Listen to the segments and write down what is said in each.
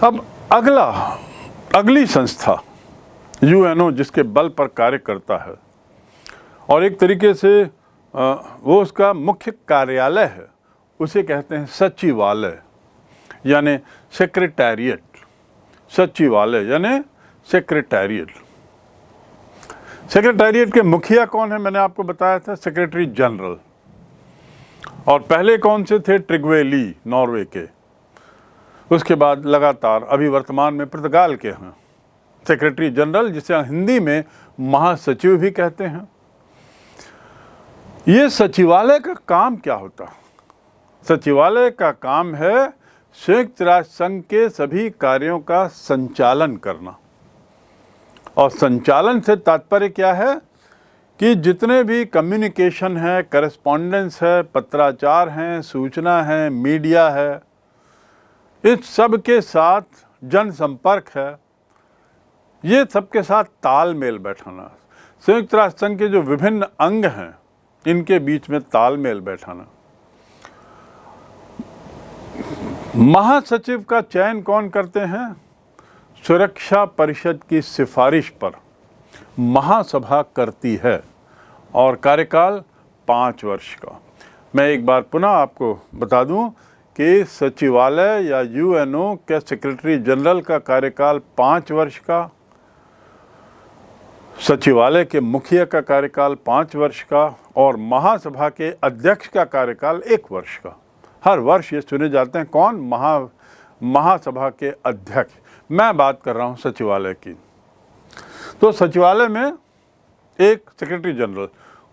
अब अगली संस्था यूएनओ जिसके बल पर कार्य करता है और एक तरीके से वो उसका मुख्य कार्यालय है, उसे कहते हैं सचिवालय यानी सेक्रेटेरिएट। सचिवालय यानी सेक्रेटेरिएट। सेक्रेटेरिएट के मुखिया कौन है? मैंने आपको बताया था सेक्रेटरी जनरल। और पहले कौन से थे? ट्रिग्वे ली, नॉर्वे के। उसके बाद लगातार अभी वर्तमान में पुर्तगाल के हैं सेक्रेटरी जनरल, जिसे हिंदी में महासचिव भी कहते हैं। ये सचिवालय का काम क्या होता है? सचिवालय का काम है संयुक्त राष्ट्र संघ के सभी कार्यों का संचालन करना। और संचालन से तात्पर्य क्या है कि जितने भी कम्युनिकेशन है, करस्पॉन्डेंस है, पत्राचार हैं, सूचना है, मीडिया है, इस सब के साथ जनसंपर्क है, ये सबके साथ तालमेल बैठाना। संयुक्त राष्ट्र संघ के जो विभिन्न अंग हैं इनके बीच में तालमेल बैठाना। महासचिव का चयन कौन करते हैं? सुरक्षा परिषद की सिफारिश पर महासभा करती है और कार्यकाल 5 वर्ष का। मैं एक बार पुनः आपको बता दूं कि सचिवालय या यूएनओ के सेक्रेटरी जनरल का कार्यकाल 5 वर्ष का, सचिवालय के मुखिया का कार्यकाल 5 वर्ष का और महासभा के अध्यक्ष का कार्यकाल 1 वर्ष का। हर वर्ष ये चुने जाते हैं। कौन? महासभा के अध्यक्ष। मैं बात कर रहा हूँ सचिवालय की। तो सचिवालय में एक सेक्रेटरी जनरल,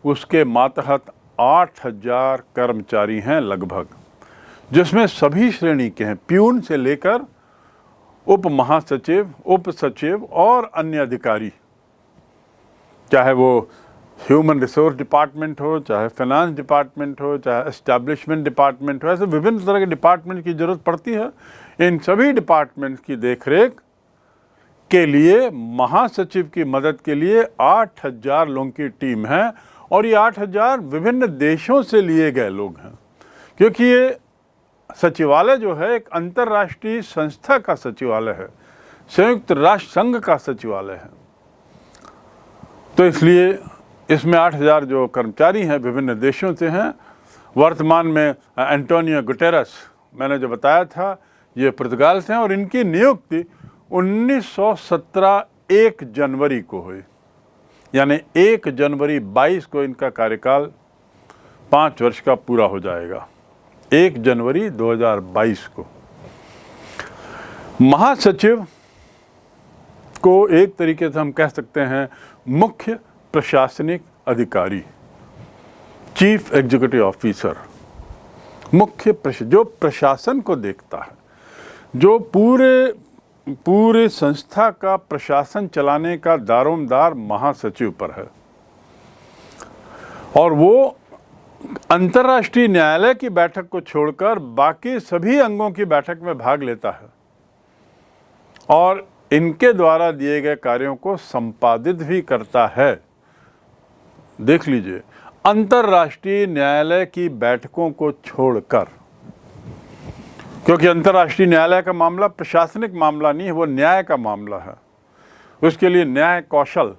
उसके मातहत 8000 कर्मचारी हैं लगभग, जिसमें सभी श्रेणी के हैं, प्यून से लेकर उप महासचिव, उप सचिव और अन्य अधिकारी, चाहे वो ह्यूमन रिसोर्स डिपार्टमेंट हो, चाहे फाइनेंस डिपार्टमेंट हो, चाहे एस्टैब्लिशमेंट डिपार्टमेंट हो। ऐसे विभिन्न तरह के डिपार्टमेंट की ज़रूरत पड़ती है। इन सभी डिपार्टमेंट की देखरेख के लिए महासचिव की मदद के लिए 8000 लोगों की टीम है और ये 8000 विभिन्न देशों से लिए गए लोग हैं, क्योंकि ये सचिवालय जो है एक अंतर्राष्ट्रीय संस्था का सचिवालय है, संयुक्त राष्ट्र संघ का सचिवालय है। तो इसलिए इसमें 8000 जो कर्मचारी हैं विभिन्न देशों से हैं। वर्तमान में एंटोनियो गुटेरस, मैंने जो बताया था, ये पुर्तगाल से हैं और इनकी नियुक्ति 1917 1 जनवरी को हुई, यानी 1 जनवरी 22 को इनका कार्यकाल 5 वर्ष का पूरा हो जाएगा। 1 जनवरी 2022 को। महासचिव को एक तरीके से हम कह सकते हैं मुख्य प्रशासनिक अधिकारी, चीफ एग्जीक्यूटिव ऑफिसर, जो प्रशासन को देखता है, जो पूरे संस्था का प्रशासन चलाने का दारोमदार महासचिव पर है। और वो अंतर्राष्ट्रीय न्यायालय की बैठक को छोड़कर बाकी सभी अंगों की बैठक में भाग लेता है और इनके द्वारा दिए गए कार्यों को संपादित भी करता है। देख लीजिए, अंतर्राष्ट्रीय न्यायालय की बैठकों को छोड़कर, क्योंकि अंतर्राष्ट्रीय न्यायालय का मामला प्रशासनिक मामला नहीं है, वो न्याय का मामला है। उसके लिए न्याय कौशल,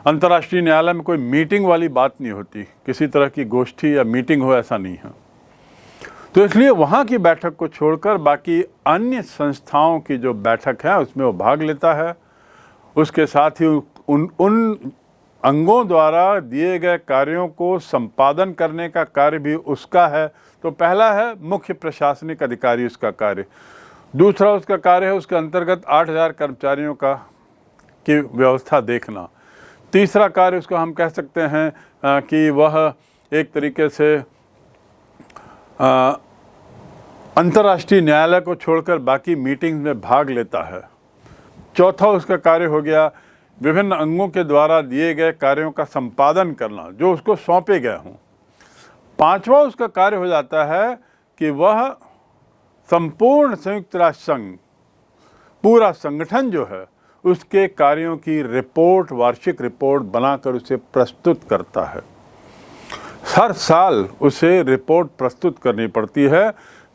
अंतर्राष्ट्रीय न्यायालय में कोई मीटिंग वाली बात नहीं होती, किसी तरह की गोष्ठी या मीटिंग हो ऐसा नहीं है। तो इसलिए वहाँ की बैठक को छोड़कर बाकी अन्य संस्थाओं की जो बैठक है उसमें वो भाग लेता है। उसके साथ ही उन अंगों द्वारा दिए गए कार्यों को संपादन करने का कार्य भी उसका है। तो पहला है मुख्य प्रशासनिक अधिकारी, उसका कार्य। दूसरा उसका कार्य है उसके अंतर्गत 8000 कर्मचारियों की व्यवस्था देखना। तीसरा कार्य उसको हम कह सकते हैं कि वह एक तरीके से अंतर्राष्ट्रीय न्यायालय को छोड़कर बाकी मीटिंग्स में भाग लेता है। चौथा उसका कार्य हो गया विभिन्न अंगों के द्वारा दिए गए कार्यों का संपादन करना, जो उसको सौंपे गए हों। पांचवा उसका कार्य हो जाता है कि वह संपूर्ण संयुक्त राष्ट्र संघ, पूरा संगठन जो है, उसके कार्यों की रिपोर्ट, वार्षिक रिपोर्ट बनाकर उसे प्रस्तुत करता है। हर साल उसे रिपोर्ट प्रस्तुत करनी पड़ती है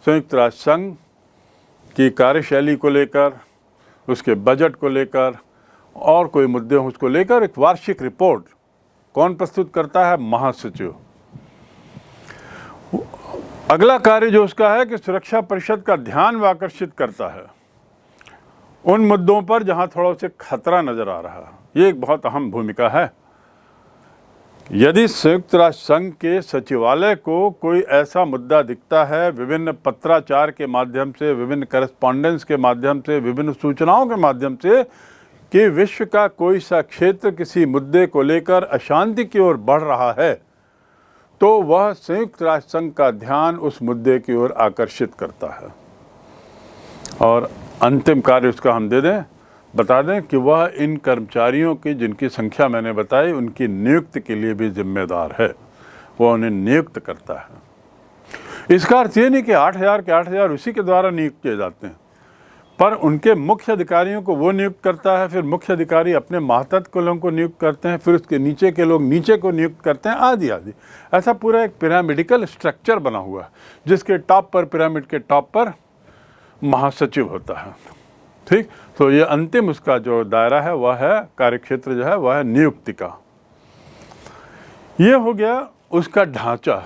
संयुक्त राष्ट्र संघ की कार्यशैली को लेकर, उसके बजट को लेकर और कोई मुद्दे हों उसको लेकर एक वार्षिक रिपोर्ट कौन प्रस्तुत करता है? महासचिव। अगला कार्य जो उसका है कि सुरक्षा परिषद का ध्यान वो आकर्षित करता है उन मुद्दों पर जहां थोड़ा उसे खतरा नजर आ रहा है। ये एक बहुत अहम भूमिका है। यदि संयुक्त राष्ट्र संघ के सचिवालय को कोई ऐसा मुद्दा दिखता है, विभिन्न पत्राचार के माध्यम से, विभिन्न करस्पॉन्डेंस के माध्यम से, विभिन्न सूचनाओं के माध्यम से, कि विश्व का कोई सा क्षेत्र किसी मुद्दे को लेकर अशांति की ओर बढ़ रहा है, तो वह संयुक्त राष्ट्र संघ का ध्यान उस मुद्दे की ओर आकर्षित करता है। और अंतिम कार्य उसका हम बता दें कि वह इन कर्मचारियों की जिनकी संख्या मैंने बताई उनकी नियुक्ति के लिए भी जिम्मेदार है। वह उन्हें नियुक्त करता है। इसका अर्थ ये नहीं कि 8,000 के 8,000 उसी के द्वारा नियुक्त किए जाते हैं, पर उनके मुख्य अधिकारियों को वो नियुक्त करता है, फिर मुख्य अधिकारी अपने मातहत के लोगों को नियुक्त करते हैं, फिर उसके नीचे के लोग नीचे को नियुक्त करते हैं, आदि आदि। ऐसा पूरा एक पिरामिडिकल स्ट्रक्चर बना हुआ है जिसके टॉप पर, पिरामिड के टॉप पर महासचिव होता है। ठीक, तो ये अंतिम उसका जो दायरा है वह है, कार्यक्षेत्र जो है वह है नियुक्ति का। ये हो गया उसका ढांचा,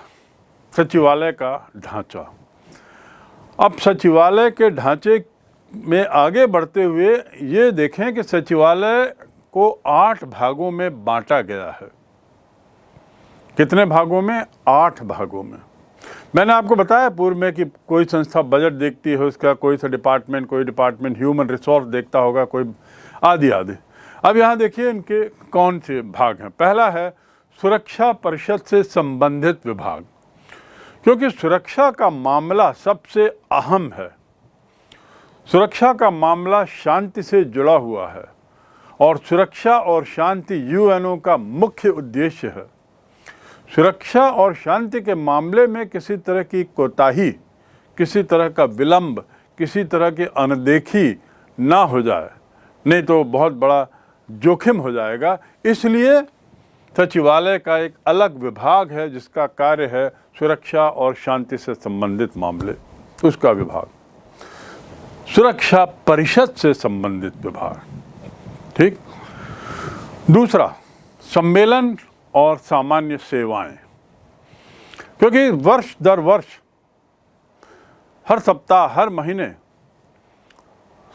सचिवालय का ढांचा। अब सचिवालय के ढांचे में आगे बढ़ते हुए ये देखें कि सचिवालय को 8 भागों में बांटा गया है। कितने भागों में? 8 भागों में। मैंने आपको बताया पूर्व में कि कोई संस्था बजट देखती है उसका, कोई सा डिपार्टमेंट, कोई डिपार्टमेंट ह्यूमन रिसोर्स देखता होगा, कोई आदि आदि। अब यहाँ देखिए इनके कौन से भाग हैं। पहला है सुरक्षा परिषद से संबंधित विभाग, क्योंकि सुरक्षा का मामला सबसे अहम है। सुरक्षा का मामला शांति से जुड़ा हुआ है और सुरक्षा और शांति यूएनओ का मुख्य उद्देश्य है। सुरक्षा और शांति के मामले में किसी तरह की कोताही, किसी तरह का विलंब, किसी तरह की अनदेखी ना हो जाए, नहीं तो बहुत बड़ा जोखिम हो जाएगा। इसलिए सचिवालय का एक अलग विभाग है जिसका कार्य है सुरक्षा और शांति से संबंधित मामले, उसका विभाग। सुरक्षा परिषद से संबंधित विभाग। ठीक। दूसरा, सम्मेलन और सामान्य सेवाएं, क्योंकि वर्ष दर वर्ष, हर सप्ताह, हर महीने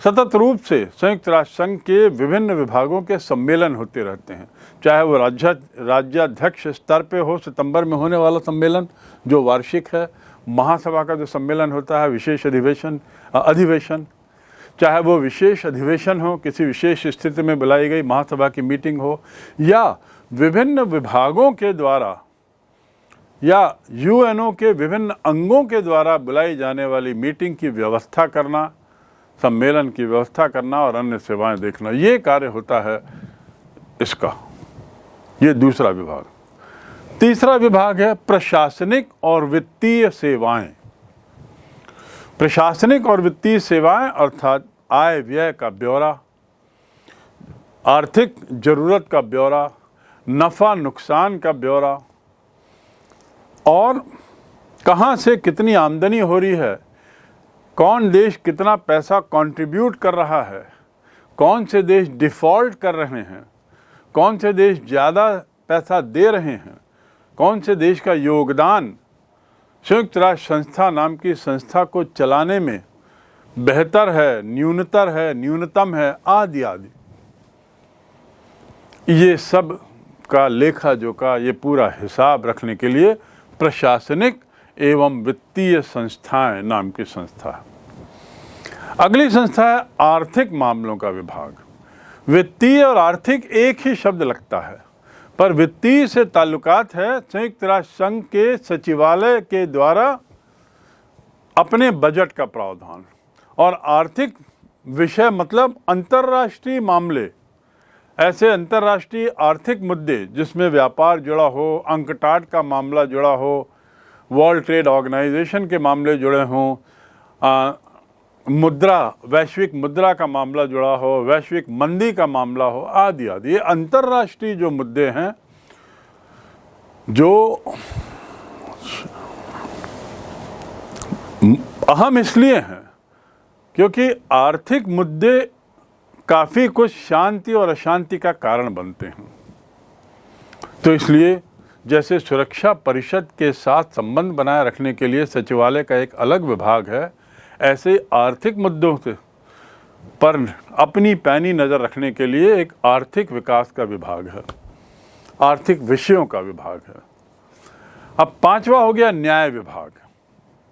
सतत रूप से संयुक्त राष्ट्र संघ के विभिन्न विभागों के सम्मेलन होते रहते हैं, चाहे वो राज्याध्यक्ष स्तर पे हो, सितंबर में होने वाला सम्मेलन जो वार्षिक है, महासभा का जो सम्मेलन होता है, विशेष अधिवेशन, चाहे वो विशेष अधिवेशन हो, किसी विशेष स्थिति में बुलाई गई महासभा की मीटिंग हो, या विभिन्न विभागों के द्वारा या यूएनओ के विभिन्न अंगों के द्वारा बुलाई जाने वाली मीटिंग की व्यवस्था करना, सम्मेलन की व्यवस्था करना और अन्य सेवाएं देखना, ये कार्य होता है इसका। ये दूसरा विभाग। तीसरा विभाग है प्रशासनिक और वित्तीय सेवाएं। प्रशासनिक और वित्तीय सेवाएं अर्थात आय व्यय का ब्यौरा, आर्थिक जरूरत का ब्यौरा, नफ़ा नुकसान का ब्यौरा, और कहाँ से कितनी आमदनी हो रही है, कौन देश कितना पैसा कंट्रीब्यूट कर रहा है, कौन से देश डिफ़ॉल्ट कर रहे हैं, कौन से देश ज़्यादा पैसा दे रहे हैं, कौन से देश का योगदान संयुक्त राष्ट्र संस्था नाम की संस्था को चलाने में बेहतर है, न्यूनतम है, आदि आदि। ये सब का लेखा जोखा, ये पूरा हिसाब रखने के लिए प्रशासनिक एवं वित्तीय संस्थाएं नाम की संस्था है। अगली संस्था है आर्थिक मामलों का विभाग। वित्तीय और आर्थिक एक ही शब्द लगता है, पर वित्तीय से ताल्लुकात है संयुक्त राष्ट्र संघ के सचिवालय के द्वारा अपने बजट का प्रावधान, और आर्थिक विषय मतलब अंतर्राष्ट्रीय मामले, ऐसे अंतर्राष्ट्रीय आर्थिक मुद्दे जिसमें व्यापार जुड़ा हो, अंकटाट का मामला जुड़ा हो, वर्ल्ड ट्रेड ऑर्गेनाइजेशन के मामले जुड़े हों, मुद्रा, वैश्विक मुद्रा का मामला जुड़ा हो, वैश्विक मंदी का मामला हो, आदि आदि। ये अंतर्राष्ट्रीय जो मुद्दे हैं जो अहम इसलिए हैं क्योंकि आर्थिक मुद्दे काफ़ी कुछ शांति और अशांति का कारण बनते हैं। तो इसलिए जैसे सुरक्षा परिषद के साथ संबंध बनाए रखने के लिए सचिवालय का एक अलग विभाग है, ऐसे आर्थिक मुद्दों पर अपनी पैनी नज़र रखने के लिए एक आर्थिक विकास का विभाग है, आर्थिक विषयों का विभाग है। अब पांचवा हो गया न्याय विभाग।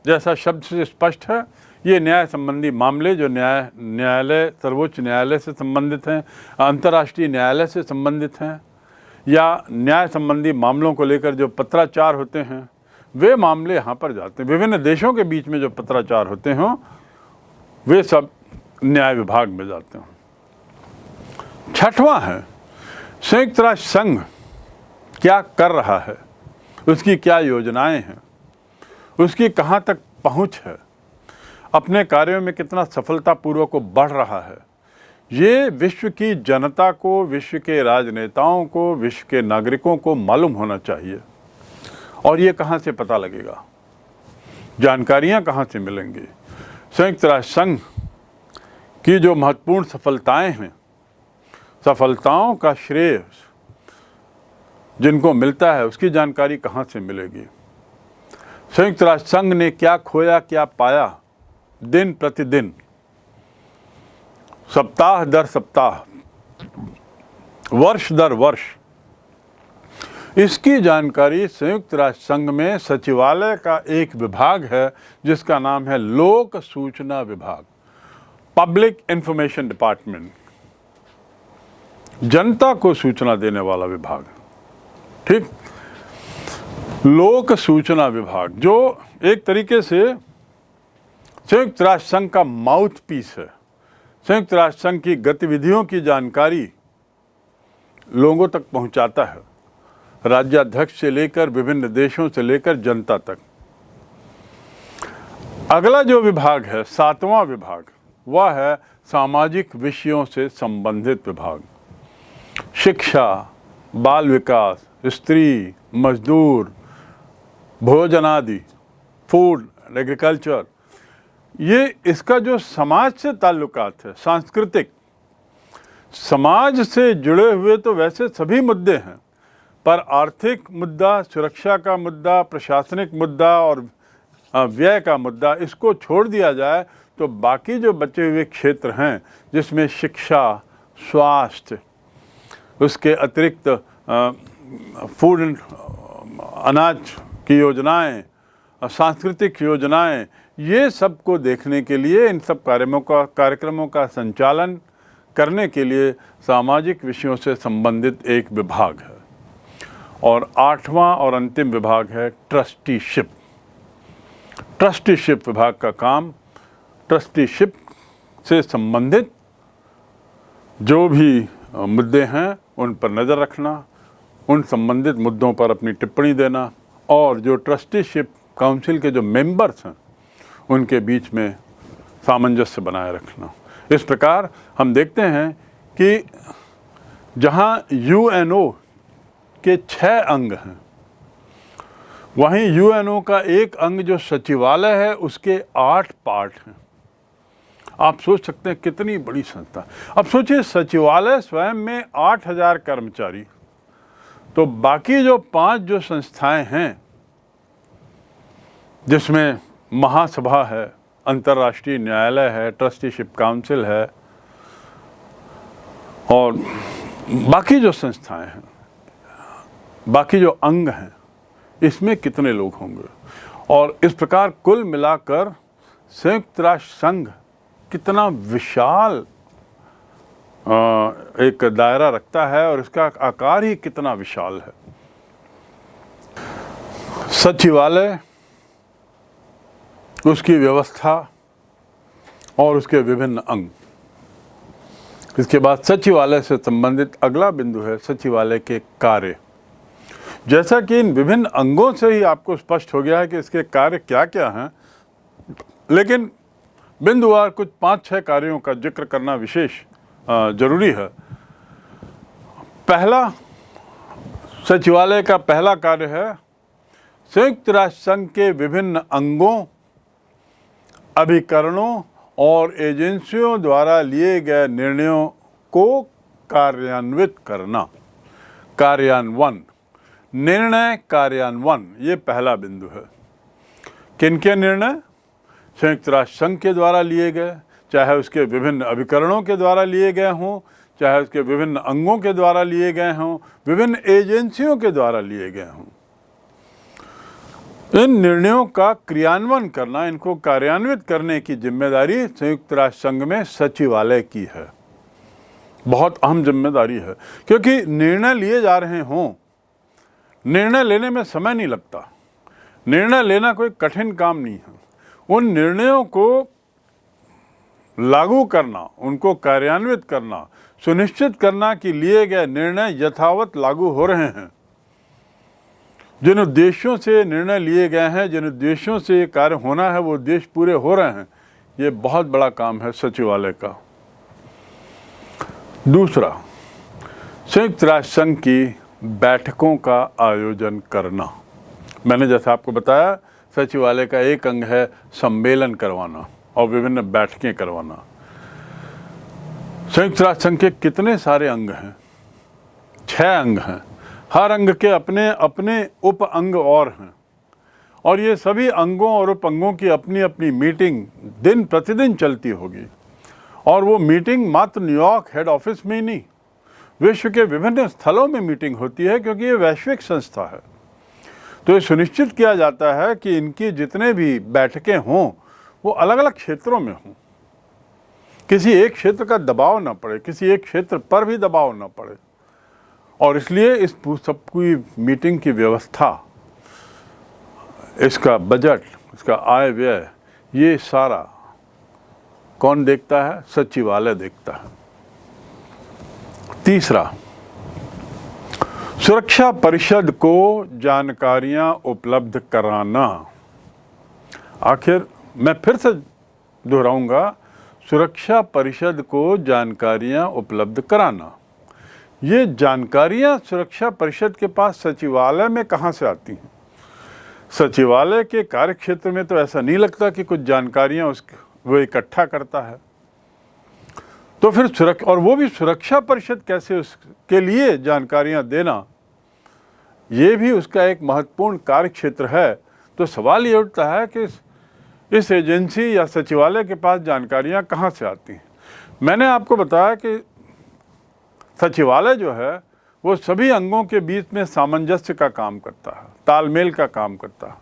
जैसा शब्द से स्पष्ट है, ये न्याय संबंधी मामले जो न्यायालय सर्वोच्च न्यायालय से संबंधित हैं, अंतर्राष्ट्रीय न्यायालय से संबंधित हैं, या न्याय संबंधी मामलों को लेकर जो पत्राचार होते हैं, वे मामले यहाँ पर जाते हैं। विभिन्न देशों के बीच में जो पत्राचार होते हों, वे सब न्याय विभाग में जाते हैं। छठवां है संयुक्त राष्ट्र संघ क्या कर रहा है, उसकी क्या योजनाएं हैं, उसकी कहाँ तक पहुँच है, अपने कार्यों में कितना सफलतापूर्वक बढ़ रहा है। ये विश्व की जनता को, विश्व के राजनेताओं को, विश्व के नागरिकों को मालूम होना चाहिए। और ये कहाँ से पता लगेगा, जानकारियाँ कहाँ से मिलेंगी? संयुक्त राष्ट्र संघ की जो महत्वपूर्ण सफलताएं हैं, सफलताओं का श्रेय जिनको मिलता है, उसकी जानकारी कहाँ से मिलेगी? संयुक्त राष्ट्र संघ ने क्या खोया, क्या पाया दिन प्रतिदिन, सप्ताह दर सप्ताह, वर्ष दर वर्ष, इसकी जानकारी संयुक्त राष्ट्र संघ में सचिवालय का एक विभाग है जिसका नाम है लोक सूचना विभाग, पब्लिक इंफॉर्मेशन डिपार्टमेंट, जनता को सूचना देने वाला विभाग। ठीक, लोक सूचना विभाग जो एक तरीके से संयुक्त राष्ट्र संघ का माउथ पीस है। संयुक्त राष्ट्र संघ की गतिविधियों की जानकारी लोगों तक पहुंचाता है, राज्याध्यक्ष से लेकर विभिन्न देशों से लेकर जनता तक। अगला जो विभाग है, सातवां विभाग, वह है सामाजिक विषयों से संबंधित विभाग। शिक्षा, बाल विकास, स्त्री, मजदूर, भोजन आदि, फूड, एग्रीकल्चर, ये इसका जो समाज से ताल्लुकात है, सांस्कृतिक, समाज से जुड़े हुए तो वैसे सभी मुद्दे हैं, पर आर्थिक मुद्दा, सुरक्षा का मुद्दा, प्रशासनिक मुद्दा और व्यय का मुद्दा, इसको छोड़ दिया जाए तो बाकी जो बचे हुए क्षेत्र हैं, जिसमें शिक्षा, स्वास्थ्य, उसके अतिरिक्त फूड, अनाज की योजनाएं, सांस्कृतिक योजनाएं, ये सब को देखने के लिए, इन सब कार्यक्रमों का संचालन करने के लिए सामाजिक विषयों से संबंधित एक विभाग है। और आठवां और अंतिम विभाग है ट्रस्टीशिप। ट्रस्टीशिप विभाग का काम ट्रस्टीशिप से संबंधित जो भी मुद्दे हैं उन पर नज़र रखना, उन संबंधित मुद्दों पर अपनी टिप्पणी देना, और जो ट्रस्टीशिप काउंसिल के जो मेंबर्स हैं उनके बीच में सामंजस्य बनाए रखना। इस प्रकार हम देखते हैं कि जहां यूएनओ के 6 अंग हैं, वहीं यूएनओ का एक अंग जो सचिवालय है उसके 8 पार्ट हैं। आप सोच सकते हैं कितनी बड़ी संस्था। अब सोचिए, सचिवालय स्वयं में 8000 कर्मचारी, तो बाकी जो 5 जो संस्थाएं हैं, जिसमें महासभा है, अंतर्राष्ट्रीय न्यायालय है, ट्रस्टीशिप काउंसिल है, और बाकी जो संस्थाएं हैं, बाकी जो अंग हैं, इसमें कितने लोग होंगे? और इस प्रकार कुल मिलाकर संयुक्त राष्ट्र संघ कितना विशाल एक दायरा रखता है और इसका आकार ही कितना विशाल है। सचिवालय, उसकी व्यवस्था और उसके विभिन्न अंग। इसके बाद सचिवालय से संबंधित अगला बिंदु है सचिवालय के कार्य। जैसा कि इन विभिन्न अंगों से ही आपको स्पष्ट हो गया है कि इसके कार्य क्या क्या हैं, लेकिन बिंदुवार कुछ 5-6 कार्यों का जिक्र करना विशेष जरूरी है। पहला, सचिवालय का पहला कार्य है संयुक्त राष्ट्र संघ के विभिन्न अंगों, अभिकरणों और एजेंसियों द्वारा लिए गए निर्णयों को कार्यान्वित करना। कार्यान्वयन, निर्णय कार्यान्वयन, ये पहला बिंदु है। किन के निर्णय? संयुक्त राष्ट्र संघ के द्वारा लिए गए, चाहे उसके विभिन्न अभिकरणों के द्वारा लिए गए हों, चाहे उसके विभिन्न अंगों के द्वारा लिए गए हों, विभिन्न एजेंसियों के द्वारा लिए गए हों। इन निर्णयों का क्रियान्वयन करना, इनको कार्यान्वित करने की जिम्मेदारी संयुक्त राष्ट्र संघ में सचिवालय की है। बहुत अहम जिम्मेदारी है, क्योंकि निर्णय लिए जा रहे हों, निर्णय लेने में समय नहीं लगता। निर्णय लेना कोई कठिन काम नहीं है। उन निर्णयों को लागू करना, उनको कार्यान्वित करना, सुनिश्चित करना कि लिए गए निर्णय यथावत लागू हो रहे हैं। जिन उद्देश्यों से निर्णय लिए गए हैं, जिन उद्देश्यों से ये कार्य होना है, वो उद्देश्य पूरे हो रहे हैं। ये बहुत बड़ा काम है सचिवालय का। दूसरा, संयुक्त राष्ट्र संघ की बैठकों का आयोजन करना। मैंने जैसा आपको बताया, सचिवालय का एक अंग है सम्मेलन करवाना और विभिन्न बैठकें करवाना। संयुक्त राष्ट्र संघ के कितने सारे अंग हैं? 6 अंग हैं। हर अंग के अपने अपने उप अंग और हैं, और ये सभी अंगों और उप अंगों की अपनी अपनी मीटिंग दिन प्रतिदिन चलती होगी। और वो मीटिंग मात्र न्यूयॉर्क हेड ऑफिस में ही नहीं, विश्व के विभिन्न स्थलों में मीटिंग होती है, क्योंकि ये वैश्विक संस्था है। तो ये सुनिश्चित किया जाता है कि इनकी जितने भी बैठकें हों वो अलग अलग क्षेत्रों में हों, किसी एक क्षेत्र का दबाव ना पड़े, किसी एक क्षेत्र पर भी दबाव ना पड़े। और इसलिए इस सबकी मीटिंग की व्यवस्था, इसका बजट, इसका आय व्यय, ये सारा कौन देखता है? सचिवालय देखता है। तीसरा, सुरक्षा परिषद को जानकारियां उपलब्ध कराना। आखिर मैं फिर से दोहराऊंगा, सुरक्षा परिषद को जानकारियां उपलब्ध कराना। ये जानकारियां सुरक्षा परिषद के पास सचिवालय में कहाँ से आती हैं? सचिवालय के कार्यक्षेत्र में तो ऐसा नहीं लगता कि कुछ जानकारियां वो इकट्ठा करता है। तो फिर और वो भी सुरक्षा परिषद कैसे उसके लिए जानकारियां देना, ये भी उसका एक महत्वपूर्ण कार्यक्षेत्र है। तो सवाल ये उठता है कि इस एजेंसी या सचिवालय के पास जानकारियां कहाँ से आती हैं? मैंने आपको बताया कि सचिवालय जो है वो सभी अंगों के बीच में सामंजस्य का काम करता है, तालमेल का काम करता है।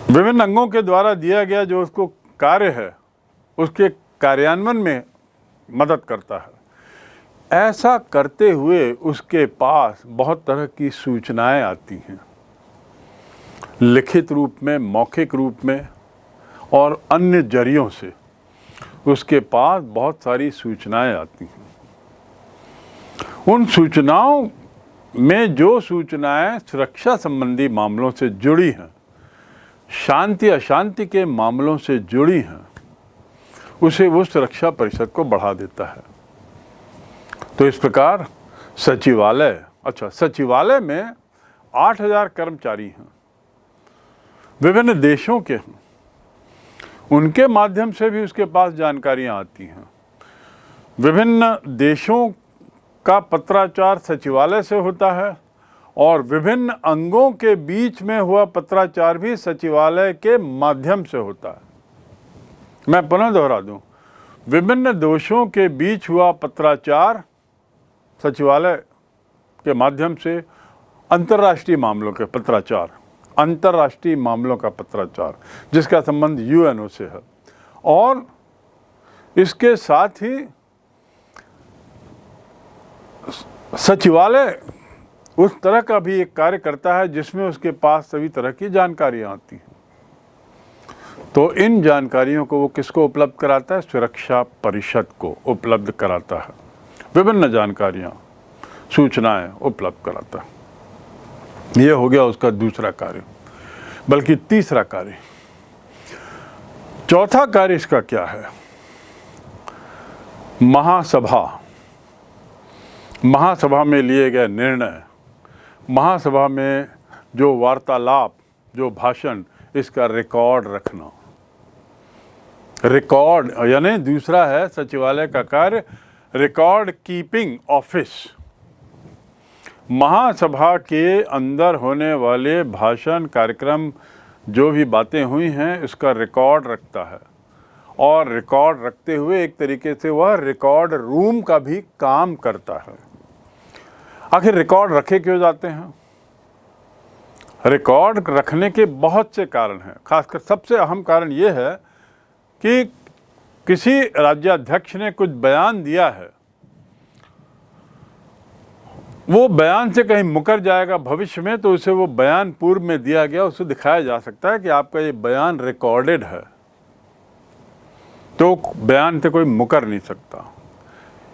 विभिन्न अंगों के द्वारा दिया गया जो उसको कार्य है, उसके कार्यान्वयन में मदद करता है। ऐसा करते हुए उसके पास बहुत तरह की सूचनाएं आती हैं, लिखित रूप में, मौखिक रूप में और अन्य जरियों से उसके पास बहुत सारी सूचनाएं आती हैं। उन सूचनाओं में जो सूचनाएं सुरक्षा संबंधी मामलों से जुड़ी हैं, शांति अशांति के मामलों से जुड़ी हैं, उसे वो सुरक्षा परिषद को बढ़ा देता है। तो इस प्रकार सचिवालय में 8000 कर्मचारी हैं, विभिन्न देशों के हैं। उनके माध्यम से भी उसके पास जानकारियां आती हैं। विभिन्न देशों का पत्राचार सचिवालय से होता है और विभिन्न अंगों के बीच में हुआ पत्राचार भी सचिवालय के माध्यम से होता है। मैं पुनः दोहरा दूं, विभिन्न देशों के बीच हुआ पत्राचार सचिवालय के माध्यम से, अंतर्राष्ट्रीय मामलों के पत्राचार, अंतर्राष्ट्रीय मामलों का पत्राचार जिसका संबंध यूएनओ से है, और इसके साथ ही सचिवालय उस तरह का भी एक कार्य करता है जिसमें उसके पास सभी तरह की जानकारियां आती हैं। तो इन जानकारियों को वो किसको उपलब्ध कराता है? सुरक्षा परिषद को उपलब्ध कराता है। विभिन्न जानकारियां, सूचनाएं उपलब्ध कराता है। ये हो गया उसका दूसरा कार्य, बल्कि तीसरा कार्य। चौथा कार्य इसका क्या है? महासभा में लिए गए निर्णय, महासभा में जो वार्तालाप, जो भाषण, इसका रिकॉर्ड रखना। रिकॉर्ड यानी दूसरा है सचिवालय का कार्य रिकॉर्ड कीपिंग ऑफिस। महासभा के अंदर होने वाले भाषण, कार्यक्रम, जो भी बातें हुई हैं इसका रिकॉर्ड रखता है, और रिकॉर्ड रखते हुए एक तरीके से वह रिकॉर्ड रूम का भी काम करता है। आखिर रिकॉर्ड रखे क्यों जाते हैं? रिकॉर्ड रखने के बहुत से कारण हैं। खासकर सबसे अहम कारण ये है कि किसी राज्याध्यक्ष ने कुछ बयान दिया है, वो बयान से कहीं मुकर जाएगा भविष्य में, तो उसे वो बयान पूर्व में दिया गया उसे दिखाया जा सकता है कि आपका ये बयान रिकॉर्डेड है, तो बयान से कोई मुकर नहीं सकता।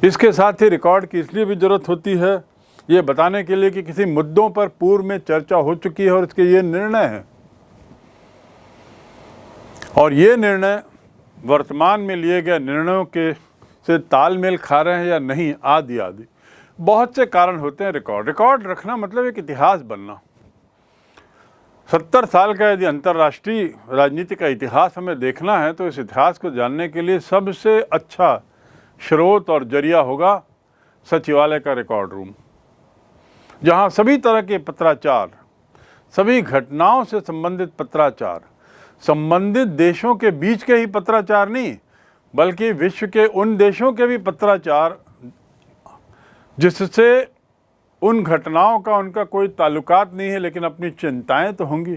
इसके साथ ही रिकॉर्ड की इसलिए भी ज़रूरत होती है ये बताने के लिए कि किसी मुद्दों पर पूर्व में चर्चा हो चुकी है और इसके ये निर्णय है, और ये निर्णय वर्तमान में लिए गए निर्णयों के से तालमेल खा रहे हैं या नहीं, आदि आदि बहुत से कारण होते हैं। रिकॉर्ड रखना मतलब एक इतिहास बनना। 70 साल का यदि अंतर्राष्ट्रीय राजनीति का इतिहास हमें देखना है तो इस इतिहास को जानने के लिए सबसे अच्छा स्रोत और जरिया होगा सचिवालय का रिकॉर्ड रूम, जहां सभी तरह के पत्राचार, सभी घटनाओं से संबंधित पत्राचार, संबंधित देशों के बीच के ही पत्राचार नहीं बल्कि विश्व के उन देशों के भी पत्राचार जिससे उन घटनाओं का उनका कोई ताल्लुकात नहीं है लेकिन अपनी चिंताएं तो होंगी।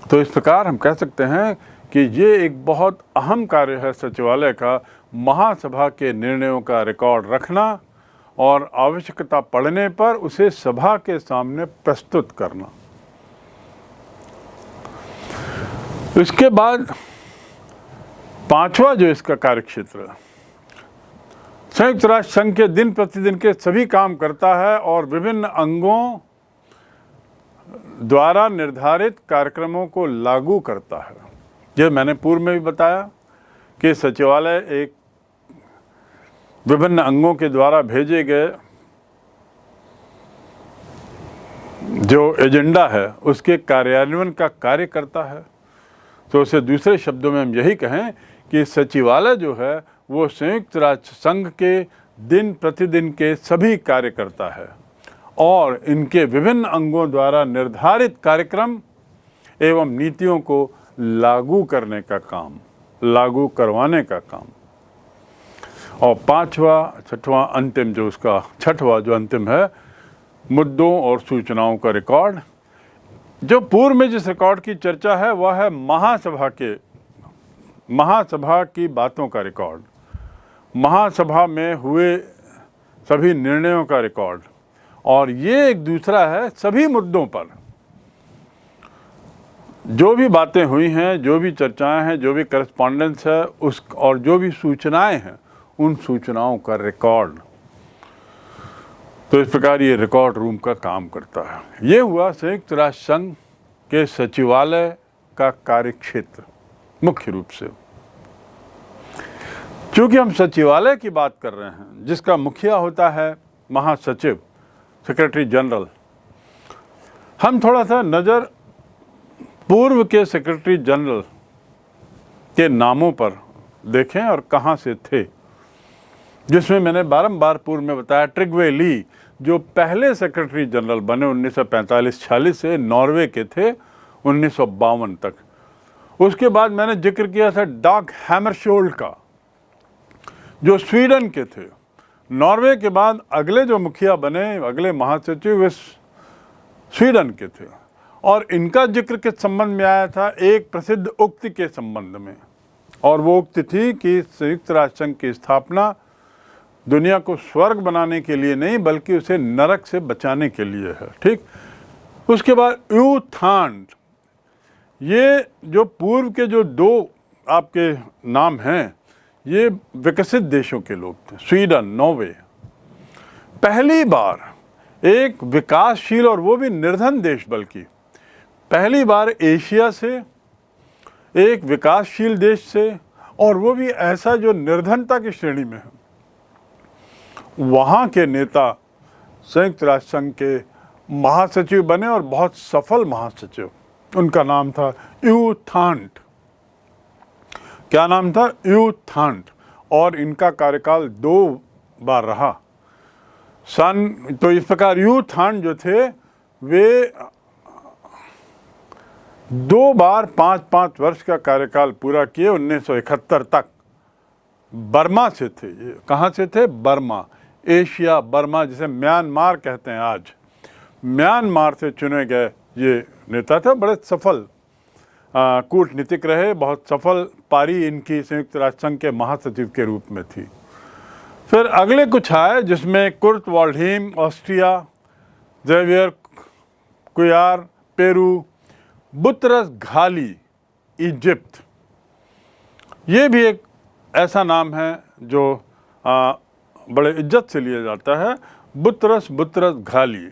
तो इस प्रकार हम कह सकते हैं कि ये एक बहुत अहम कार्य है सचिवालय का, महासभा के निर्णयों का रिकॉर्ड रखना और आवश्यकता पड़ने पर उसे सभा के सामने प्रस्तुत करना। इसके बाद पांचवा जो इसका कार्यक्षेत्र है, संयुक्त राष्ट्र संघ के दिन प्रतिदिन के सभी काम करता है और विभिन्न अंगों द्वारा निर्धारित कार्यक्रमों को लागू करता है। यह मैंने पूर्व में भी बताया कि सचिवालय एक विभिन्न अंगों के द्वारा भेजे गए जो एजेंडा है उसके कार्यान्वयन का कार्य करता है। तो उसे दूसरे शब्दों में हम यही कहें कि सचिवालय जो है वो संयुक्त राष्ट्र संघ के दिन प्रतिदिन के सभी कार्य करता है और इनके विभिन्न अंगों द्वारा निर्धारित कार्यक्रम एवं नीतियों को लागू करने का काम, लागू करवाने का काम। और छठवां अंतिम जो उसका छठवां जो अंतिम है, मुद्दों और सूचनाओं का रिकॉर्ड। जो पूर्व में जिस रिकॉर्ड की चर्चा है वह है महासभा की बातों का रिकॉर्ड, महासभा में हुए सभी निर्णयों का रिकॉर्ड, और ये एक दूसरा है सभी मुद्दों पर जो भी बातें हुई हैं, जो भी चर्चाएं हैं, जो भी करस्पॉन्डेंस है उस और जो भी सूचनाएं हैं उन सूचनाओं का रिकॉर्ड। तो इस प्रकार ये रिकॉर्ड रूम का काम करता है। ये हुआ संयुक्त राष्ट्र संघ के सचिवालय का कार्यक्षेत्र मुख्य रूप से। क्योंकि हम सचिवालय की बात कर रहे हैं जिसका मुखिया होता है महासचिव, सेक्रेटरी जनरल, हम थोड़ा सा नज़र पूर्व के सेक्रेटरी जनरल के नामों पर देखें और कहाँ से थे, जिसमें मैंने बारंबार पूर्व में बताया ट्रिगवे ली जो पहले सेक्रेटरी जनरल बने 1945-46 से, नॉर्वे के थे 1952 तक। उसके बाद मैंने जिक्र किया था डाग हैमरशोल्ड का जो स्वीडन के थे। नॉर्वे के बाद अगले जो मुखिया बने, अगले महासचिव वे स्वीडन के थे, और इनका जिक्र किस संबंध में आया था? एक प्रसिद्ध उक्ति के संबंध में, और वो उक्ति थी कि संयुक्त राष्ट्र संघ की स्थापना दुनिया को स्वर्ग बनाने के लिए नहीं बल्कि उसे नरक से बचाने के लिए है। ठीक। उसके बाद यूथांड, ये जो पूर्व के जो दो आपके नाम हैं ये विकसित देशों के लोग थे, स्वीडन, नॉर्वे। पहली बार एक विकासशील और वो भी निर्धन देश, बल्कि पहली बार एशिया से एक विकासशील देश से, और वो भी ऐसा जो निर्धनता की श्रेणी में है, वहाँ के नेता संयुक्त राष्ट्र संघ के महासचिव बने और बहुत सफल महासचिव। उनका नाम था यू थांट। क्या नाम था? यू थांट। और इनका कार्यकाल 2 बार रहा। तो इस प्रकार यू थांट जो थे वे 2 बार 5-5 वर्ष का कार्यकाल पूरा किए। 1971 तक बर्मा से थे। ये कहाँ से थे? बर्मा, एशिया, बर्मा जिसे म्यांमार कहते हैं आज, म्यांमार से चुने गए ये नेता थे। बड़े सफल कूटनीतिक रहे, बहुत सफल पारी इनकी संयुक्त राष्ट्र संघ के महासचिव के रूप में थी। फिर अगले कुछ आए जिसमें Kurt Waldheim Austria, Javier Cuellar Peru, Boutros Ghali Egypt. ये भी एक ऐसा नाम है जो बड़े इज्जत से लिया जाता है, बुतरस घाली।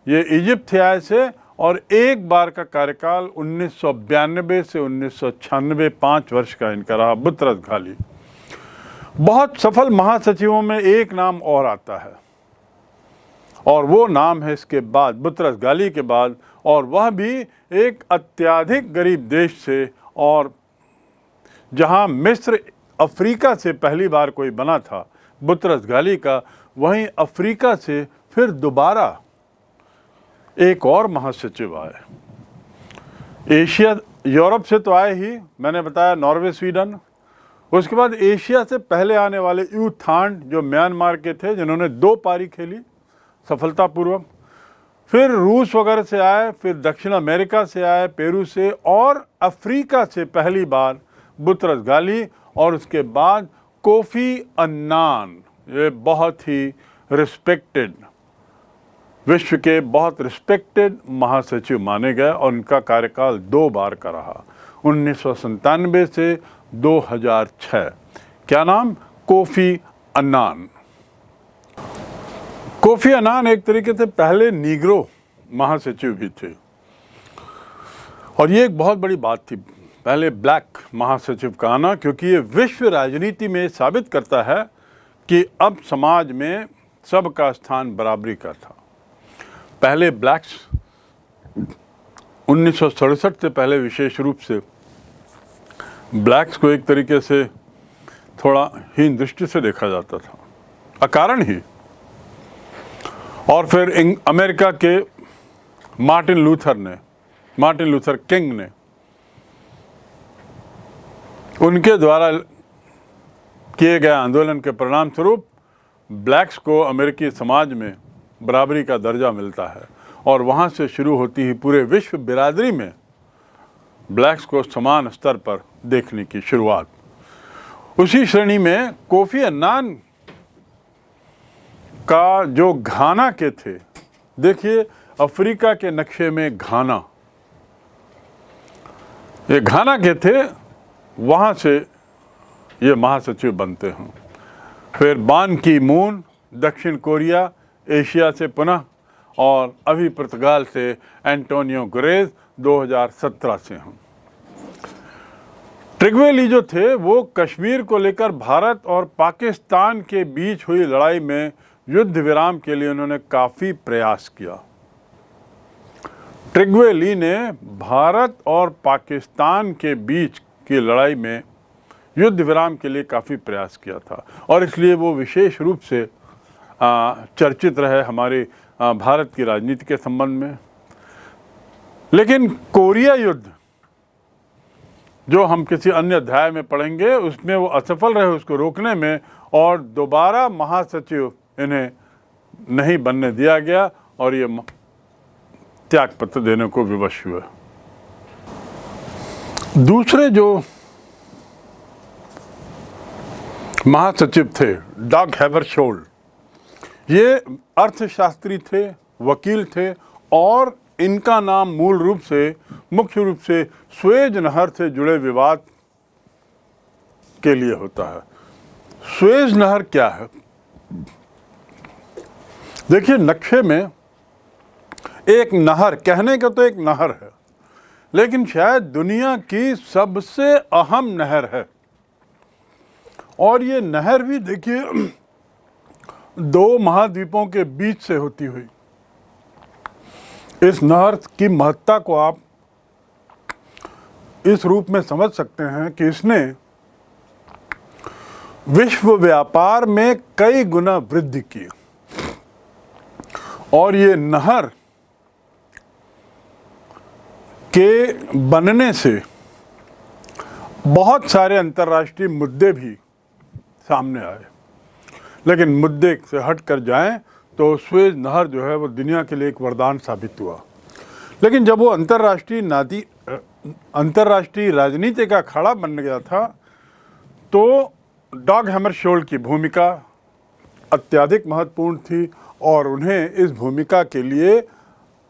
ये इजिप्ट थे आए से और एक बार का कार्यकाल 1992 से 1996 5 वर्ष का इनका रहा, बुतरस घाली। बहुत सफल महासचिवों में एक नाम और आता है और वो नाम है इसके बाद, बुतरस घाली के बाद, और वह भी एक अत्यधिक गरीब देश से, और जहां मिस्र अफ्रीका से पहली बार कोई बना था बुतरस घाली का, वहीं अफ्रीका से फिर दोबारा एक और महासचिव आए। एशिया, यूरोप से तो आए ही, मैंने बताया नॉर्वे, स्वीडन। उसके बाद एशिया से पहले आने वाले यू थांट जो म्यांमार के थे, जिन्होंने 2 पारी खेली सफलतापूर्वक। फिर रूस वगैरह से आए, फिर दक्षिण अमेरिका से आए, पेरू से, और अफ्रीका से पहली बार बुतरस घाली, और उसके बाद कोफी अन्नान। ये बहुत ही रिस्पेक्टेड, विश्व के बहुत रिस्पेक्टेड महासचिव माने गए और उनका कार्यकाल 2 बार का रहा, 1997 से 2006। क्या नाम? Kofi Annan. कोफी अन्नान एक तरीके से पहले नीग्रो महासचिव भी थे, और ये एक बहुत बड़ी बात थी, पहले ब्लैक महासचिव का आना, क्योंकि ये विश्व राजनीति में साबित करता है कि अब समाज में सबका स्थान बराबरी का था। पहले ब्लैक्स 1967 से पहले विशेष रूप से ब्लैक्स को एक तरीके से थोड़ा हीन दृष्टि से देखा जाता था, अकारण ही। और फिर अमेरिका के मार्टिन लूथर किंग ने, उनके द्वारा किए गए आंदोलन के परिणाम स्वरूप ब्लैक्स को अमेरिकी समाज में बराबरी का दर्जा मिलता है, और वहाँ से शुरू होती ही पूरे विश्व बिरादरी में ब्लैक्स को समान स्तर पर देखने की शुरुआत। उसी श्रेणी में कोफी अन्नान का जो घाना के थे, देखिए अफ्रीका के नक्शे में घाना, ये घाना के थे, वहाँ से ये महासचिव बनते हैं। फिर बान की मून, दक्षिण कोरिया, एशिया से पुनः, और अभी पुर्तगाल से एंटोनियो गुरेज 2017 से हैं। ट्रिग्वे ली जो थे वो कश्मीर को लेकर भारत और पाकिस्तान के बीच हुई लड़ाई में युद्ध विराम के लिए उन्होंने काफ़ी प्रयास किया। ट्रिग्वे ली ने भारत और पाकिस्तान के बीच की लड़ाई में युद्ध विराम के लिए काफ़ी प्रयास किया था, और इसलिए वो विशेष रूप से चर्चित रहे हमारे भारत की राजनीति के संबंध में। लेकिन कोरिया युद्ध, जो हम किसी अन्य अध्याय में पढ़ेंगे, उसमें वो असफल रहे उसको रोकने में, और दोबारा महासचिव इन्हें नहीं बनने दिया गया और ये त्यागपत्र देने को विवश हुए। दूसरे जो महासचिव थे, डग हैमरशोल्ड, ये अर्थशास्त्री थे, वकील थे, और इनका नाम मुख्य रूप से सुएज नहर से जुड़े विवाद के लिए होता है। सुएज नहर क्या है? देखिए, नक्शे में एक नहर, कहने का तो एक नहर है, लेकिन शायद दुनिया की सबसे अहम नहर है। और ये नहर भी देखिए 2 महाद्वीपों के बीच से होती हुई। इस नहर की महत्ता को आप इस रूप में समझ सकते हैं कि इसने विश्व व्यापार में कई गुना वृद्धि की और ये नहर के बनने से बहुत सारे अंतर्राष्ट्रीय मुद्दे भी सामने आए। लेकिन मुद्दे से हट कर जाएं तो सुएज नहर जो है वो दुनिया के लिए एक वरदान साबित हुआ। लेकिन जब वो अंतर्राष्ट्रीय राजनीति का खड़ा बन गया था तो डॉग हैमरशोल्ड की भूमिका अत्यधिक महत्वपूर्ण थी और उन्हें इस भूमिका के लिए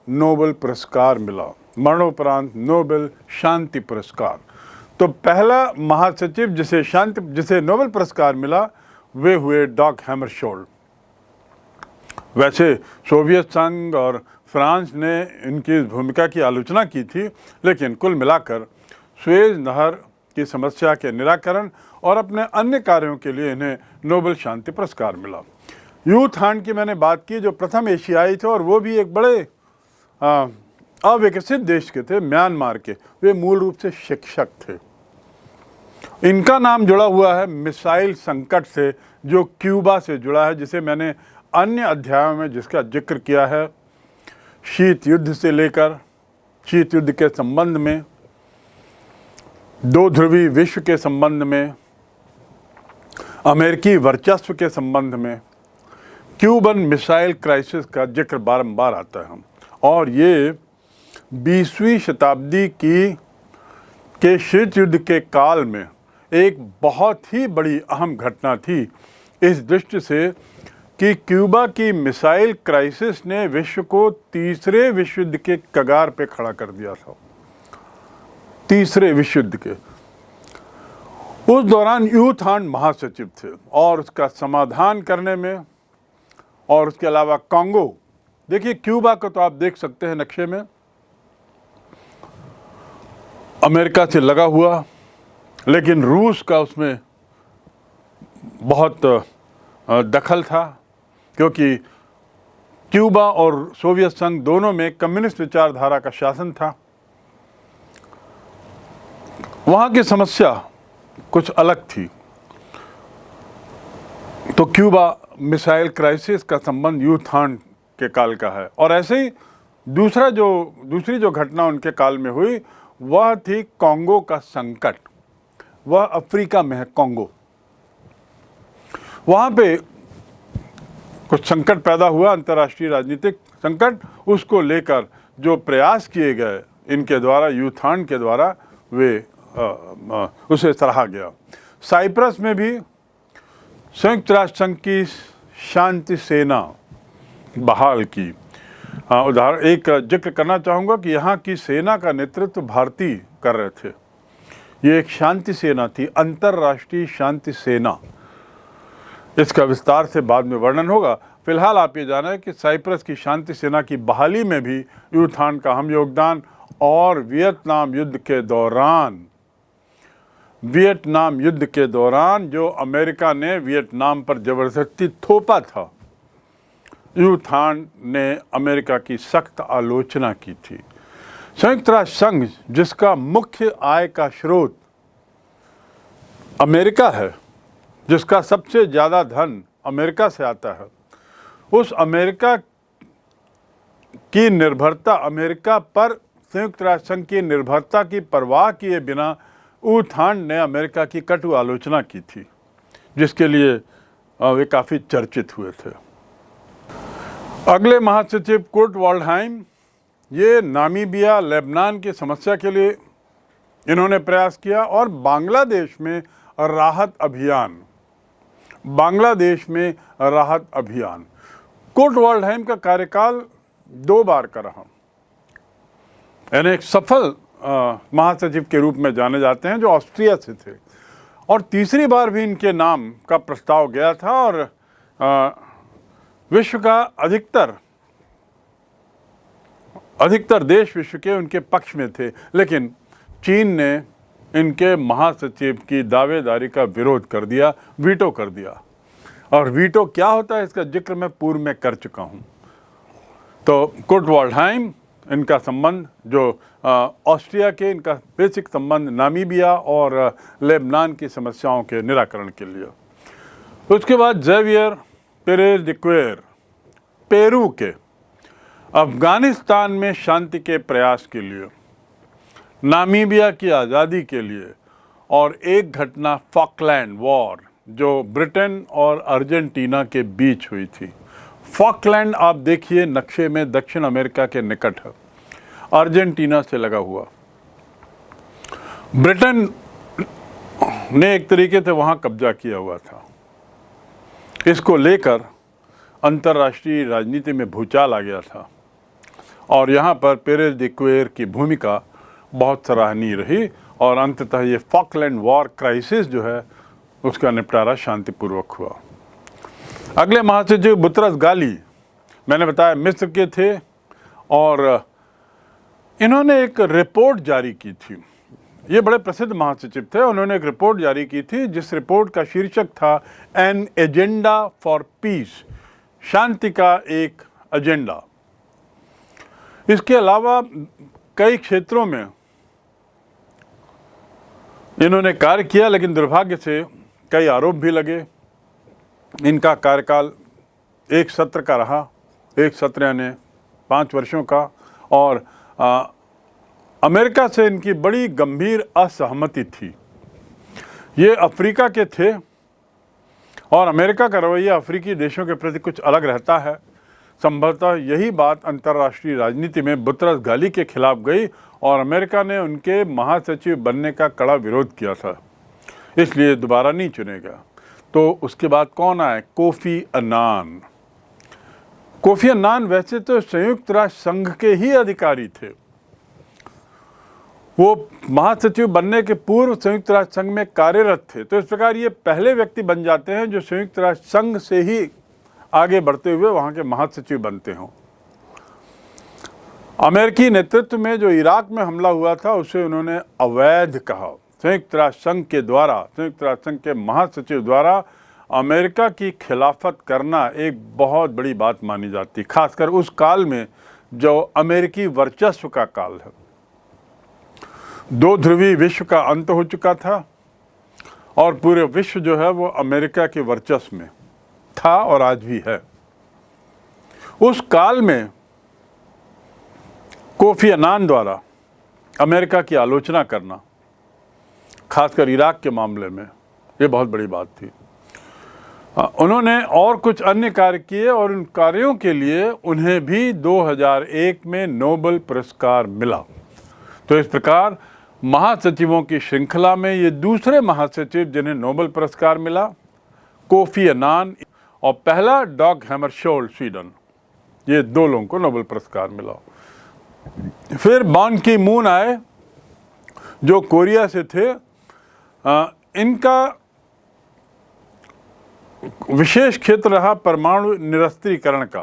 नोबेल पुरस्कार मिला, मरणोपरांत नोबेल शांति पुरस्कार। तो पहला महासचिव जिसे नोबेल पुरस्कार मिला वे हुए डॉग हैमरशोल्ड। वैसे सोवियत संघ और फ्रांस ने इनकी इस भूमिका की आलोचना की थी, लेकिन कुल मिलाकर सुएज नहर की समस्या के निराकरण और अपने अन्य कार्यों के लिए इन्हें नोबेल शांति पुरस्कार मिला। यू थान की मैंने बात की, जो प्रथम एशियाई थे और वो भी एक बड़े अविकसित देश के थे, म्यांमार के। वे मूल रूप से शिक्षक थे। इनका नाम जुड़ा हुआ है मिसाइल संकट से, जो क्यूबा से जुड़ा है, जिसे मैंने अन्य अध्यायों में जिसका जिक्र किया है। शीत युद्ध से लेकर शीत युद्ध के संबंध में, दो ध्रुवीय विश्व के संबंध में, अमेरिकी वर्चस्व के संबंध में, क्यूबन मिसाइल क्राइसिस का जिक्र बारंबार आता है। और ये 20वीं शताब्दी के शीत युद्ध के काल में एक बहुत ही बड़ी अहम घटना थी, इस दृष्टि से कि क्यूबा की मिसाइल क्राइसिस ने विश्व को तीसरे विश्व युद्ध के कगार पे खड़ा कर दिया था। तीसरे विश्व युद्ध के उस दौरान यू थान महासचिव थे और उसका समाधान करने में, और उसके अलावा कांगो, देखिए क्यूबा को तो आप देख सकते हैं नक्शे में, अमेरिका से लगा हुआ, लेकिन रूस का उसमें बहुत दखल था, क्योंकि क्यूबा और सोवियत संघ दोनों में कम्युनिस्ट विचारधारा का शासन था। वहाँ की समस्या कुछ अलग थी। तो क्यूबा मिसाइल क्राइसिस का संबंध यू थान के काल का है। और ऐसे ही दूसरी जो घटना उनके काल में हुई वह थी कांगो का संकट। वह अफ्रीका में है कांगो। वहाँ पे कुछ संकट पैदा हुआ, अंतर्राष्ट्रीय राजनीतिक संकट। उसको लेकर जो प्रयास किए गए इनके द्वारा, यू थान के द्वारा, वे उसे सराहा गया। साइप्रस में भी संयुक्त राष्ट्र संघ की शांति सेना बहाल की। उदाहरण एक जिक्र करना चाहूँगा कि यहाँ की सेना का नेतृत्व भारतीय कर रहे थे। ये एक शांति सेना थी, अंतर्राष्ट्रीय शांति सेना। इसका विस्तार से बाद में वर्णन होगा। फिलहाल आप ये जाना है कि साइप्रस की शांति सेना की बहाली में भी यू थान का अहम योगदान, और वियतनाम युद्ध के दौरान जो अमेरिका ने वियतनाम पर जबरदस्ती थोपा था, यू थान ने अमेरिका की सख्त आलोचना की थी। संयुक्त राष्ट्र संघ, जिसका मुख्य आय का स्रोत अमेरिका है, जिसका सबसे ज़्यादा धन अमेरिका से आता है, उस अमेरिका की निर्भरता, अमेरिका पर संयुक्त राष्ट्र संघ की निर्भरता की परवाह किए बिना यू थान ने अमेरिका की कटु आलोचना की थी, जिसके लिए वे काफ़ी चर्चित हुए थे। अगले महासचिव कुर्ट वाल्डहाइम, ये नामीबिया, लेबनान की समस्या के लिए इन्होंने प्रयास किया, और बांग्लादेश में राहत अभियान। कुर्ट वाल्डहाइम का कार्यकाल 2 बार का रहा। यानी एक सफल महासचिव के रूप में जाने जाते हैं, जो ऑस्ट्रिया से थे। और तीसरी बार भी इनके नाम का प्रस्ताव गया था, और विश्व का अधिकतर देश विश्व के उनके पक्ष में थे। लेकिन चीन ने इनके महासचिव की दावेदारी का विरोध कर दिया, वीटो कर दिया। और वीटो क्या होता है इसका जिक्र मैं पूर्व में कर चुका हूँ। तो कुर्ट वाल्डहाइम इनका संबंध जो ऑस्ट्रिया के, इनका बेसिक संबंध नामीबिया और लेबनान की समस्याओं के निराकरण के लिए। उसके बाद ज़ेवियर पेरेज दे क्यूएर पेरू के अफ़गानिस्तान में शांति के प्रयास के लिए, नामीबिया की आज़ादी के लिए, और एक घटना फॉकलैंड वॉर जो ब्रिटेन और अर्जेंटीना के बीच हुई थी। फॉकलैंड आप देखिए नक्शे में दक्षिण अमेरिका के निकट है, अर्जेंटीना से लगा हुआ। ब्रिटेन ने एक तरीके से वहाँ कब्जा किया हुआ था। इसको लेकर अंतर्राष्ट्रीय राजनीति में भूचाल आ गया था और यहाँ पर पेरेज दे क्यूएर की भूमिका बहुत सराहनीय रही और अंततः ये फॉकलैंड वॉर क्राइसिस जो है उसका निपटारा शांतिपूर्वक हुआ। अगले महासचिव बुतरस गाली, मैंने बताया मिस्र के थे और इन्होंने एक रिपोर्ट जारी की थी। ये बड़े प्रसिद्ध महासचिव थे। उन्होंने एक रिपोर्ट जारी की थी जिस रिपोर्ट का शीर्षक था एन एजेंडा फॉर पीस, शांति का एक एजेंडा। इसके अलावा कई क्षेत्रों में इन्होंने कार्य किया, लेकिन दुर्भाग्य से कई आरोप भी लगे। इनका कार्यकाल एक सत्र का रहा, एक सत्र यानी 5 वर्षों का, और अमेरिका से इनकी बड़ी गंभीर असहमति थी। ये अफ्रीका के थे और अमेरिका का रवैया अफ्रीकी देशों के प्रति कुछ अलग रहता है। संभवतः यही बात अंतर्राष्ट्रीय राजनीति में बुतरस गाली के खिलाफ गई और अमेरिका ने उनके महासचिव बनने का कड़ा विरोध किया था, इसलिए दोबारा नहीं चुने गया। तो उसके बाद कौन आए? Kofi Annan. कोफी अन्नान वैसे तो संयुक्त राष्ट्र संघ के ही अधिकारी थे। वो महासचिव बनने के पूर्व संयुक्त राष्ट्र संघ में कार्यरत थे। तो इस प्रकार ये पहले व्यक्ति बन जाते हैं जो संयुक्त राष्ट्र संघ से ही आगे बढ़ते हुए वहाँ के महासचिव बनते हों। अमेरिकी नेतृत्व में जो इराक में हमला हुआ था उसे उन्होंने अवैध कहा। संयुक्त राष्ट्र संघ के द्वारा, संयुक्त राष्ट्र संघ के महासचिव द्वारा अमेरिका की खिलाफत करना एक बहुत बड़ी बात मानी जाती, खासकर उस काल में जो अमेरिकी वर्चस्व का काल है। 2 ध्रुवीय विश्व का अंत हो चुका था और पूरे विश्व जो है वो अमेरिका के वर्चस्व में था और आज भी है। उस काल में कोफी अन्नान द्वारा अमेरिका की आलोचना करना, खासकर इराक के मामले में, ये बहुत बड़ी बात थी। उन्होंने और कुछ अन्य कार्य किए और उन कार्यों के लिए उन्हें भी 2001 में नोबेल पुरस्कार मिला। तो इस प्रकार महासचिवों की श्रृंखला में ये दूसरे महासचिव जिन्हें नोबेल पुरस्कार मिला, कोफी अन्नान, और पहला डॉग हैमरशोल्ड स्वीडन, ये 2 लोगों को नोबेल पुरस्कार मिला। फिर बान की मून आए जो कोरिया से थे। इनका विशेष क्षेत्र रहा परमाणु निरस्त्रीकरण का,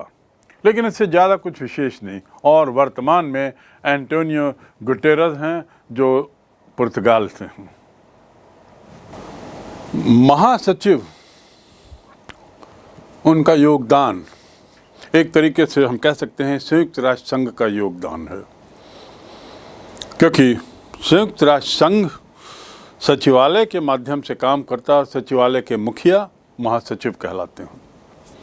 लेकिन इससे ज़्यादा कुछ विशेष नहीं। और वर्तमान में एंटोनियो गुटेरस हैं जो पुर्तगाल से हैं। महासचिव, उनका योगदान एक तरीके से हम कह सकते हैं संयुक्त राष्ट्र संघ का योगदान है, क्योंकि संयुक्त राष्ट्र संघ सचिवालय के माध्यम से काम करता है। सचिवालय के मुखिया महासचिव कहलाते हैं।